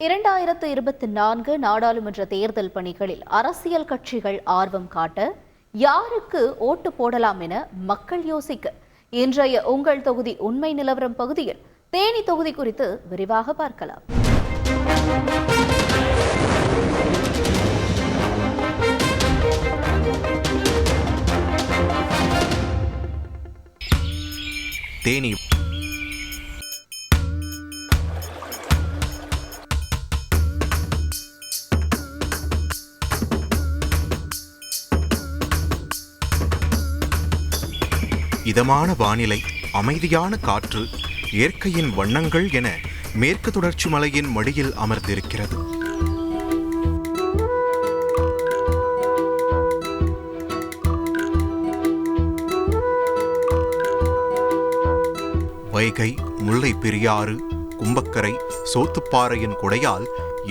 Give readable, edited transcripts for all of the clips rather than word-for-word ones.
2024 நாடாளுமன்ற தேர்தல் பணிகளில் அரசியல் கட்சிகள் ஆர்வம் காட்ட யாருக்கு ஓட்டு போடலாம் என மக்கள் யோசிக்க இன்றைய உங்கள் தொகுதி உண்மை நிலவரம் பகுதியில் தேனி தொகுதி குறித்து விரிவாக பார்க்கலாம். தேனி இதமான வானிலை, அமைதியான காற்று, இயற்கையின் வண்ணங்கள் என மேற்கு தொடர்ச்சி மலையின் மடியில் அமர்ந்திருக்கிறது. வைகை, முல்லை பெரியாறு, கும்பக்கரை, சோத்துப்பாறையின் கொடையால்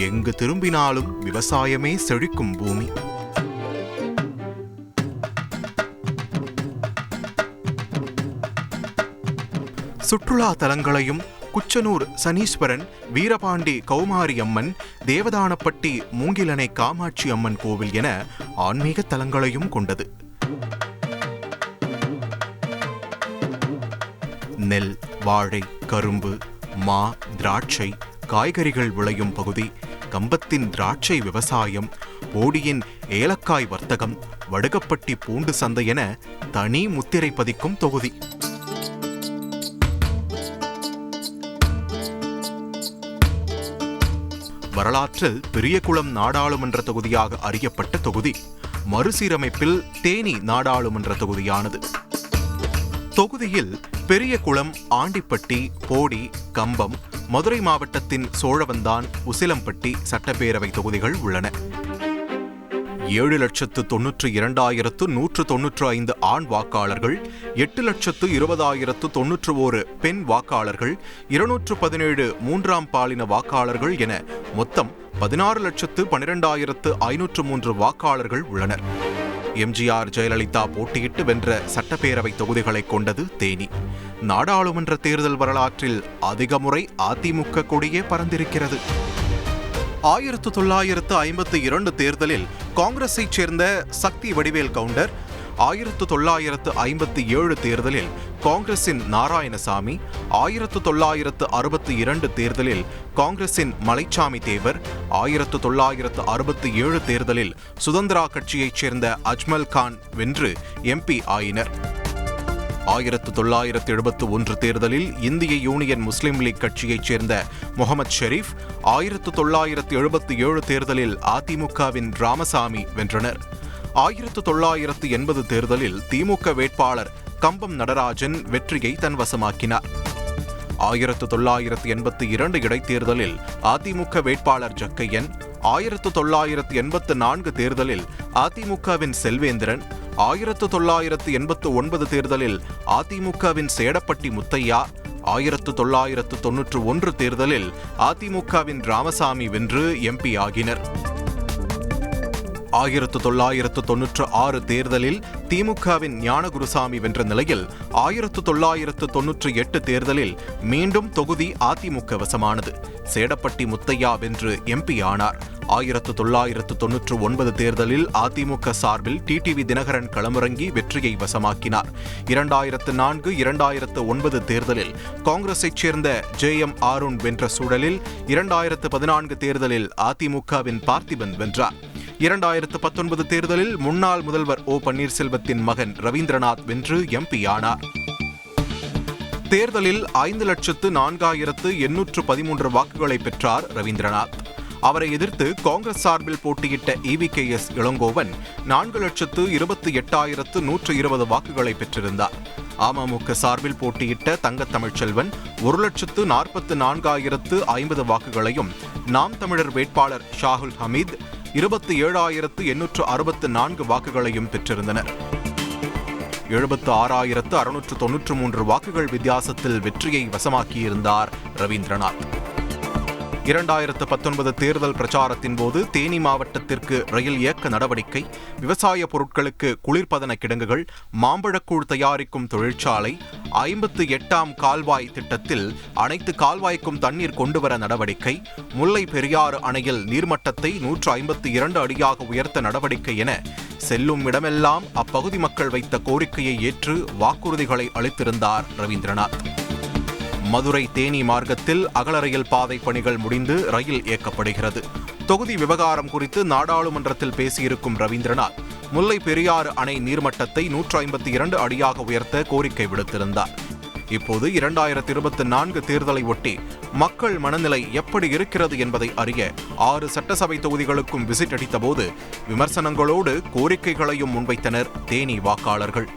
எங்கு திரும்பினாலும் விவசாயமே செழிக்கும் பூமி. சுற்றுலா தலங்களையும் குச்சனூர் சனீஸ்வரன், வீரபாண்டி கௌமாரி அம்மன், தேவதானப்பட்டி மூங்கிலணை காமாட்சி அம்மன் கோவில் என ஆன்மீக தலங்களையும் கொண்டது. நெல், வாழை, கரும்பு, மா, திராட்சை, காய்கறிகள் விளையும் பகுதி, கம்பத்தின் திராட்சை விவசாயம், போடியின் ஏலக்காய் வர்த்தகம், வடுகப்பட்டி பூண்டு சந்தை என தனி முத்திரை பதிக்கும் தொகுதி. வரலாற்றில் பெரியகுளம் நாடாளுமன்ற தொகுதியாக அறியப்பட்ட தொகுதி மறுசீரமைப்பில் தேனி நாடாளுமன்ற தொகுதியானது. தொகுதியில் பெரியகுளம், ஆண்டிப்பட்டி, போடி, கம்பம், மதுரை மாவட்டத்தின் சோழவந்தான், உசிலம்பட்டி சட்டப்பேரவை தொகுதிகள் உள்ளன. 7,92,195 ஆண் வாக்காளர்கள், 8,20,091 பெண் வாக்காளர்கள், 217 மூன்றாம் பாலின வாக்காளர்கள் என மொத்தம் 16,12,503 வாக்காளர்கள் உள்ளனர். எம்ஜிஆர், ஜெயலலிதா போட்டியிட்டு வென்ற சட்டப்பேரவை தொகுதிகளை கொண்டது தேனி. நாடாளுமன்ற தேர்தல் வரலாற்றில் அதிக முறை அதிமுக கொடியே பறந்திருக்கிறது. 1952 தேர்தலில் காங்கிரஸைச் சேர்ந்த சக்தி வடிவேல் கவுண்டர், 1957 தேர்தலில் காங்கிரசின் நாராயணசாமி, 1962 தேர்தலில் காங்கிரசின் மலைச்சாமி தேவர், 1967 தேர்தலில் சுதந்திரா கட்சியைச் சேர்ந்த அஜ்மல் கான் வென்று எம்பி ஆயினர். 1971 தேர்தலில் இந்திய யூனியன் முஸ்லிம் லீக் கட்சியைச் சேர்ந்த முகமது ஷெரீப், 1977 தேர்தலில் அதிமுகவின் ராமசாமி வென்றனர். 1980 தேர்தலில் திமுக வேட்பாளர் கம்பம் நடராஜன் வெற்றியை தன்வசமாக்கினார். 1982 இடைத்தேர்தலில் அதிமுக வேட்பாளர் ஜக்கையன், 1984 தேர்தலில் அதிமுகவின் செல்வேந்திரன், 1989 தேர்தலில் அதிமுகவின் சேடப்பட்டி முத்தையா, 1991 தேர்தலில் அதிமுகவின் ராமசாமி வென்று எம்பி ஆகினர். 1996 தேர்தலில் திமுகவின் ஞானகுருசாமி வென்ற நிலையில் 1998 தேர்தலில் மீண்டும் தொகுதி அதிமுக வசமானது. சேடப்பட்டி முத்தையா வென்று எம்பி ஆனார். 1999 தேர்தலில் அதிமுக சார்பில் டிடிவி தினகரன் களமிறங்கி வெற்றியை வசமாக்கினார். 2004-2009 தேர்தலில் காங்கிரஸைச் சேர்ந்த ஜேஎம் ஆருண் வென்ற சூழலில் 2014 தேர்தலில் அதிமுகவின் பார்த்திபன் வென்றார். 2019 தேர்தலில் முன்னாள் முதல்வர் ஓ பன்னீர்செல்வத்தின் மகன் ரவீந்திரநாத் வென்று எம்பி ஆனார். தேர்தலில் 5,04,813 வாக்குகளை பெற்றார் ரவீந்திரநாத். அவரை எதிர்த்து காங்கிரஸ் சார்பில் போட்டியிட்ட EVKS இளங்கோவன் 4,28,120 வாக்குகளை பெற்றிருந்தார். அமமுக சார்பில் போட்டியிட்ட தங்கத்தமிழ்ச்செல்வன் 1,44,050 வாக்குகளையும், நாம் தமிழர் வேட்பாளர் ஷாகுல் ஹமீத் 27,864 வாக்குகளையும் பெற்றிருந்தனர். 76,693 வாக்குகள் வித்தியாசத்தில் வெற்றியை வசமாக்கியிருந்தார் ரவீந்திரநாத். 2019 தேர்தல் பிரச்சாரத்தின் போது தேனி மாவட்டத்திற்கு ரயில் இயக்க நடவடிக்கை, விவசாய பொருட்களுக்கு குளிர்பதன கிடங்குகள், மாம்பழக்கூழ் தயாரிக்கும் தொழிற்சாலை, 58ஆம் கால்வாய் திட்டத்தில் அனைத்து கால்வாய்க்கும் தண்ணீர் கொண்டுவர நடவடிக்கை, முல்லை பெரியாறு அணையில் நீர்மட்டத்தை 152 அடியாக உயர்த்த நடவடிக்கை என செல்லும் இடமெல்லாம் அப்பகுதி மக்கள் வைத்த கோரிக்கையை ஏற்று வாக்குறுதிகளை அளித்திருந்தார் ரவீந்திரநாத். மதுரை தேனி மார்க்கத்தில் அகல ரயில் பாதை பணிகள் முடிந்து ரயில் இயக்கப்படுகிறது. தொகுதி விவகாரம் குறித்து நாடாளுமன்றத்தில் பேசியிருக்கும் ரவீந்திரநாத், முல்லை பெரியாறு அணை நீர்மட்டத்தை 152 அடியாக உயர்த்த கோரிக்கை விடுத்திருந்தார். இப்போது 2024 தேர்தலை ஒட்டி மக்கள் மனநிலை எப்படி இருக்கிறது என்பதை அறிய 6 சட்டசபை தொகுதிகளுக்கும் விசிட் அடித்தபோது விமர்சனங்களோடு கோரிக்கைகளையும் முன்வைத்தனர் தேனி வாக்காளர்கள்.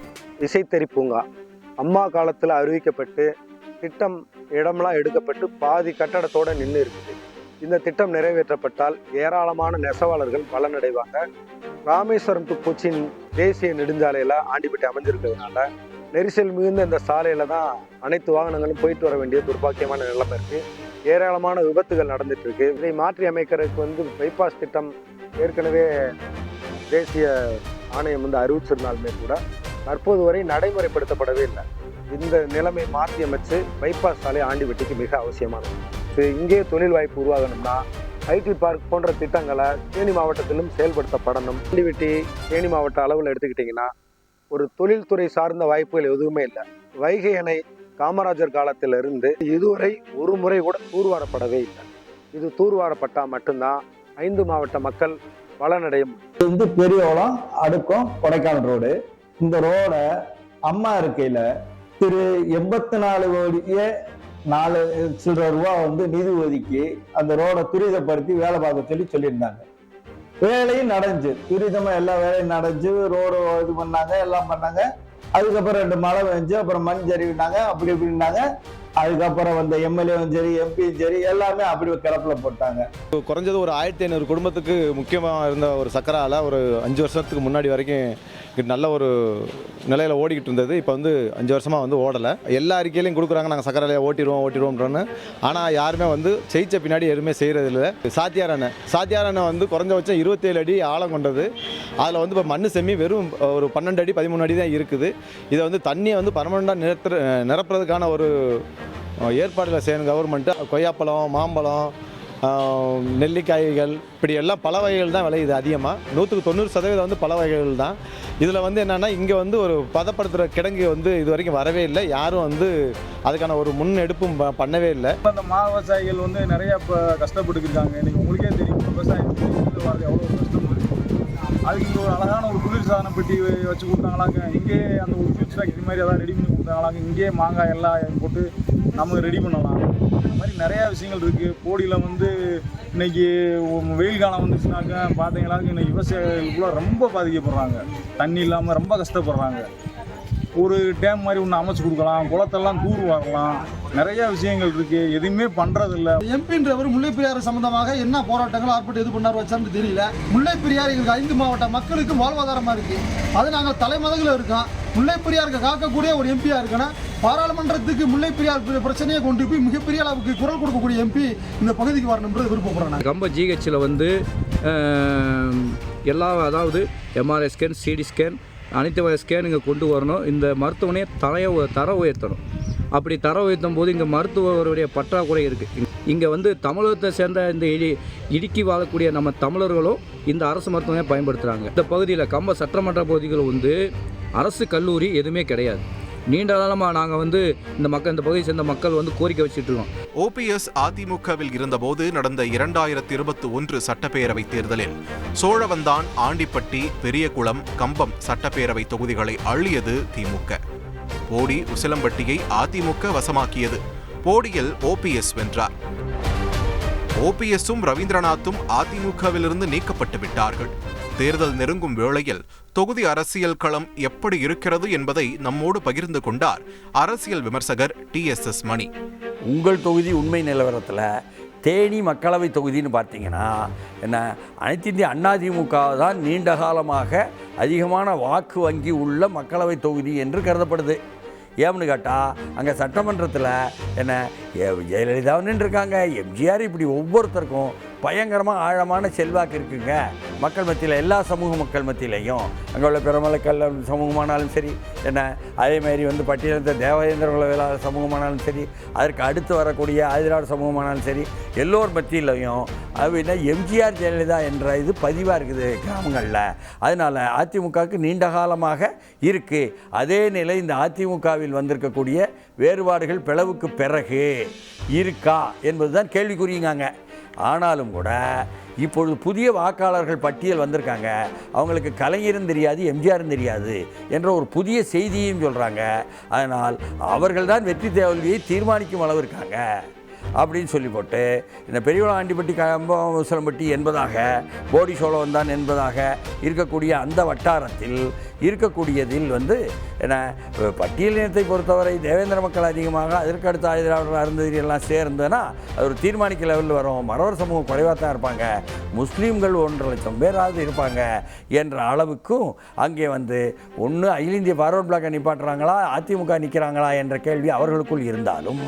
விசைத்தறி பூங்கா அம்மா காலத்தில் அறிவிக்கப்பட்டு திட்டம் இடம்லாம் எடுக்கப்பட்டு பாதி கட்டடத்தோடு நின்று இருக்குது. இந்த திட்டம் நிறைவேற்றப்பட்டால் ஏராளமான நெசவாளர்கள் பலனடைவாங்க. ராமேஸ்வரம் டு கொச்சின் தேசிய நெடுஞ்சாலையில் ஆண்டிப்பட்டி அமைஞ்சிருக்கிறதுனால நெரிசல் மிகுந்த இந்த சாலையில் தான் அனைத்து வாகனங்களும் போயிட்டு வர வேண்டிய துர்பாக்கியமான நிலைமை இருக்குது. ஏராளமான விபத்துகள் நடந்துட்டு இருக்கு. இதை மாற்றி அமைக்கிறதுக்கு பைபாஸ் திட்டம் ஏற்கனவே தேசிய ஆணையம் அறிவிச்சிருந்தாலுமே கூட தற்போது வரை நடைமுறைப்படுத்தப்படவே இல்லை. இந்த நிலைமை மாற்றி அமைச்சு பைபாஸ் சாலை ஆண்டிப்பட்டிக்கு மிக அவசியமானது. இங்கே தொழில் வாய்ப்பு உருவாகணும்னா ஐடி பார்க் போன்ற திட்டங்களை தேனி மாவட்டத்திலும் செயல்படுத்தப்படணும். ஆண்டிப்பட்டி தேனி மாவட்ட அளவில் எடுத்துக்கிட்டிங்கன்னா ஒரு தொழில்துறை சார்ந்த வாய்ப்புகள் எதுவுமே இல்லை. வைகை அணை காமராஜர் காலத்திலிருந்து இதுவரை ஒரு முறை கூட தூர்வாரப்படவே இல்லை. இது தூர்வாரப்பட்டால் மட்டும்தான் 5 மாவட்ட மக்கள் பலனடையும். பெரியவளம் அடுக்கும் கொடைக்கானல் ரோடு. இந்த ரோடை அம்மா இருக்கையில் திரு 84 கோடியே 4 சில்லற ரூபா நிதி ஒதுக்கி அந்த ரோடை துரிதப்படுத்தி வேலை பார்க்க சொல்லியிருந்தாங்க. வேலையும் நடந்துச்சு, துரிதமா எல்லா வேலையும் நடந்துச்சு. ரோடு இது பண்ணாங்க, எல்லாம் பண்ணாங்க. அதுக்கப்புறம் 2 மழை பெஞ்சு அப்புறம் மண் சரிவினாங்க, அப்படி இப்படின்னாங்க. அதுக்கப்புறம் வந்த எம்எல்ஏவும் சரி எம்பியும் சரி எல்லாமே அப்படி கிடப்புல போட்டாங்க. குறைஞ்சது ஒரு 1500 குடும்பத்துக்கு முக்கியமாக இருந்த ஒரு சக்கரை ஆலை ஒரு 5 வருஷத்துக்கு முன்னாடி வரைக்கும் நல்ல ஒரு நிலையில் ஓடிக்கிட்டு இருந்தது. இப்போ 5 வருஷமாக ஓடலை. எல்லா அறிக்கையிலையும் கொடுக்குறாங்க, நாங்கள் சக்கரை ஆலையை ஓட்டிடுவோம்ன்றோன்னு. ஆனால் யாருமே ஜெயிச்ச பின்னாடி எதுவுமே செய்கிறது இல்லை. சாத்தியார் அணை குறைஞ்சபட்சம் 27 அடி ஆழம் கொண்டது. அதில் இப்போ மண் செம்மி வெறும் ஒரு 12 அடி 13 அடி தான் இருக்குது. இதை தண்ணியை பர்மனெண்ட்டாக நிரப்புறதுக்கான ஒரு ஏற்பாடுகளை செய்யணும் கவர்மெண்ட்டு. கொய்யாப்பழம், மாம்பழம், நெல்லிக்காய்கள் இப்படி எல்லாம் பல வகைகள் தான் விளையுது. அதிகமாக 100% பல வகைகள் தான். இதில் என்னென்னா இங்கே ஒரு பதப்படுத்துகிற கிடங்கு இது வரைக்கும் வரவே இல்லை. யாரும் அதுக்கான ஒரு முன்னெடுப்பும் பண்ணவே இல்லை. அந்த விவசாயிகள் நிறையா இப்போ கஷ்டப்பட்டுருக்காங்க. இன்றைக்கி உங்களுக்கே தெரியும் விவசாயம் வரது எவ்வளோ கஷ்டமாக இருக்குது. அதுக்கு இங்கே ஒரு அழகான ஒரு குளிர்சாதன பெட்டி வச்சு கொடுத்தாங்களாங்க. இங்கே அந்த ஒரு ஃபியூச் ஃபேக்ட்ரி மாதிரி எதாவது ரெடி பண்ணி கொடுத்தாங்களாங்க. இங்கேயே மாங்காய் எல்லாம் போட்டு நம்ம ரெடி பண்ணலாம். இந்த மாதிரி நிறையா விஷயங்கள் இருக்குது. போடியில் இன்றைக்கி வெயில் காலம் வந்துச்சுனாக்க பார்த்தீங்கன்னாக்க இன்றைக்கி விவசாயிகள் கூட ரொம்ப பாதிக்கப்படுறாங்க. தண்ணி இல்லாமல் ரொம்ப கஷ்டப்படுறாங்க. ஒரு டேம் மாதிரி ஒன்று அமைச்சு கொடுக்கலாம், குளத்தெல்லாம் தூர் வரலாம். நிறையா விஷயங்கள் இருக்குது, எதுவுமே பண்ணுறதில்ல. எம்பின்றவர் முல்லை பெரியாறு சம்பந்தமாக என்ன போராட்டங்கள் ஆர்ப்பாட்டம் எது பண்ணார் வச்சான்னு தெரியல. முல்லை பெரியாறு எங்களுக்கு 5 மாவட்ட மக்களுக்கு வாழ்வாதாரமாக இருக்குது. அது நாங்கள் தலைமதங்கில் இருக்கோம். முல்லை பெரியாருக்கு காக்கக்கூடிய ஒரு எம்பியாக இருக்கணும். பாராளுமன்றத்துக்கு முல்லை பெரியார் பிரச்சனையை கொண்டு போய் மிகப்பெரிய அளவுக்கு குரல் கொடுக்கக்கூடிய எம்பி இந்த பகுதிக்கு வரணுன்றது விருப்பப்படுறேன். கம்ப ஜிஹெச்சில் எல்லா அதாவது எம்ஆர்ஐ ஸ்கேன், சிடி ஸ்கேன், அனைத்து வகை ஸ்கேனுங்க கொண்டு வரணும். இந்த மருத்துவமனையை தர உயர்த்தணும். அப்படி தர உயர்த்தும் போது இங்கே மருத்துவருடைய பற்றாக்குறை இருக்குது. இங்கே தமிழகத்தை சேர்ந்த இந்த இடுக்கி வாழக்கூடிய நம்ம தமிழர்களும் இந்த அரசு மருத்துவமனையை பயன்படுத்துகிறாங்க. இந்த பகுதியில் கம்ப சட்டமன்ற பகுதிகள் அரசு கல்லூரி எதுவுமே கிடையாது. நீண்ட காலமாக நாங்கள் இந்த பகுதியை சேர்ந்த மக்கள் கோரிக்கை வச்சுட்டு இருக்கோம். ஓபிஎஸ் அதிமுகவில் இருந்தபோது நடந்த 2021 சட்டப்பேரவை தேர்தலில் சோழவந்தான், ஆண்டிப்பட்டி, பெரியகுளம், கம்பம் சட்டப்பேரவை தொகுதிகளை அள்ளியது திமுக. போடி, உசிலம்பட்டியை அதிமுக வசமாக்கியது. போடியில் ஓபிஎஸ் வென்றார். ஓபிஎஸும் ரவீந்திரநாத்தும் அதிமுகவிலிருந்து நீக்கப்பட்டு விட்டார்கள். தேர்தல் நெருங்கும் வேளையில் தொகுதி அரசியல் களம் எப்படி இருக்கிறது என்பதை நம்மோடு பகிர்ந்து கொண்டார் அரசியல் விமர்சகர் TSS மணி. உங்கள் தொகுதி உண்மை நிலவரத்தில் தேனி மக்களவை தொகுதின்னு பார்த்தீங்கன்னா அனைத்து இந்திய அதிமுக தான் நீண்ட காலமாக அதிகமான வாக்கு வங்கி உள்ள மக்களவை தொகுதி என்று கருதப்படுது. ஏன்னு கேட்டால் அங்கே சட்டமன்றத்தில் என்ன ஜெயலலிதா நின்றுருக்காங்க, எம்ஜிஆர், இப்படி ஒவ்வொருத்தருக்கும் பயங்கரமாக ஆழமான செல்வாக்கு இருக்குங்க மக்கள் மத்தியில், எல்லா சமூக மக்கள் மத்தியிலையும். அங்கே உள்ள பெருமளக்கல் சமூகமானாலும் சரி, என்ன அதேமாதிரி பட்டியலிருந்த தேவேந்திர குலவேளாளர் சமூகமானாலும் சரி, அதற்கு அடுத்து வரக்கூடிய ஆதிரார் சமூகமானாலும் சரி, எல்லோர் மத்தியிலையும் அப்படின்னா எம்ஜிஆர் ஜெயலலிதா என்ற இது பதிவாக இருக்குது கிராமங்களில். அதனால் அதிமுகவுக்கு நீண்ட காலமாக இருக்குது. அதே நிலை இந்த அதிமுகவில் வந்திருக்கக்கூடிய வேறுபாடுகள் பிளவுக்கு பிறகு இருக்கா என்பது தான் கேள்விக்குறியுங்காங்க. ஆனாலும் கூட இப்பொழுது புதிய வாக்காளர்கள் பட்டியல் வந்திருக்காங்க, அவங்களுக்கு கலைஞரும் தெரியாது, எம்ஜிஆரும் தெரியாது என்ற ஒரு புதிய செய்தியும் சொல்கிறாங்க. அதனால் அவர்கள்தான் வெற்றி தோல்வியை தீர்மானிக்கும் அளவு இருக்காங்க அப்படின்னு சொல்லி போட்டு இந்த பெரியவளாண்டிப்பட்டி கம்பம்பட்டி என்பதாக போடி சோழவன் தான் என்பதாக இருக்கக்கூடிய அந்த வட்டாரத்தில் இருக்கக்கூடியதில் என்ன பட்டியல் இனத்தை பொறுத்தவரை தேவேந்திர மக்கள் அதிகமாக, அதற்கு அடுத்த ஆயுதராக இருந்தது எல்லாம் சேர்ந்ததுன்னா அது ஒரு தீர்மானிக்க லெவலில் வரும். மறவர் சமூகம் குறைவாக தான் இருப்பாங்க, முஸ்லீம்கள் 1.5 லட்சம் பேராவது இருப்பாங்க என்ற அளவுக்கும் அங்கே ஒன்று அகில இந்திய பார்வர்ட் பிளாக்கை நிப்பாட்டுறாங்களா, அதிமுக நிற்கிறாங்களா என்ற கேள்வி அவர்களுக்குள் இருந்தாலும்,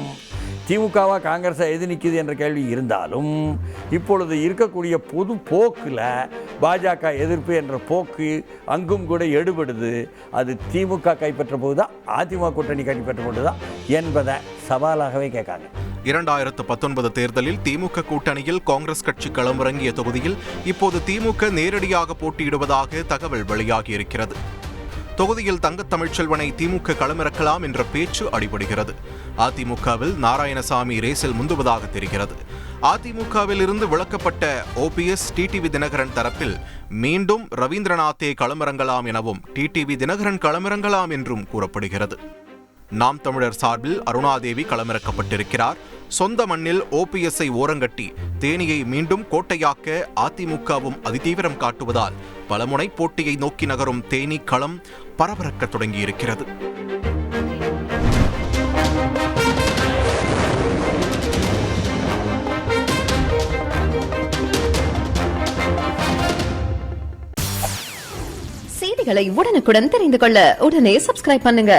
திமுகவா காங்கிரஸை எது நிற்குது என்ற கேள்வி இருந்தாலும், இப்பொழுது இருக்கக்கூடிய பொது போக்கில் பாஜக எதிர்ப்பு என்ற போக்கு அங்கும் கூட எடுபடுது. அது திமுக கைப்பற்ற போகுதா, அதிமுக கூட்டணி கைப்பற்ற போகுதா என்பதை சவாலாகவே கேட்காங்க. 2019 தேர்தலில் திமுக கூட்டணியில் காங்கிரஸ் கட்சி களமிறங்கிய தொகுதியில் இப்போது திமுக நேரடியாக போட்டியிடுவதாக தகவல் வெளியாகியிருக்கிறது. தொகுதியில் தங்கத் தமிழ்ச்செல்வனை திமுக களமிறக்கலாம் என்ற பேச்சு அடிபடுகிறது. அதிமுகவில் நாராயணசாமி ரேசில் முந்துவதாக தெரிகிறது. அதிமுகவில் இருந்து விலக்கப்பட்ட OPS டிடிவி தினகரன் தரப்பில் மீண்டும் ரவீந்திரநாத்தே களமிறங்கலாம் எனவும் டிடிவி தினகரன் களமிறங்கலாம் என்றும் கூறப்படுகிறது. நாம் தமிழர் சார்பில் அருணாதேவி களமிறக்கப்பட்டிருக்கிறார். சொந்த மண்ணில் OPSஐ ஓரங்கட்டி தேனியை மீண்டும் கோட்டையாக்க அதிமுகவும் அதிதீவிரம் காட்டுவதால் பலமுனை போட்டியை நோக்கி நகரும் தேனி களம் பரபரக்க தொடங்கியிருக்கிறது. செய்திகளை உடனுக்குடன் தெரிந்து கொள்ள உடனே சப்ஸ்கிரைப் பண்ணுங்க.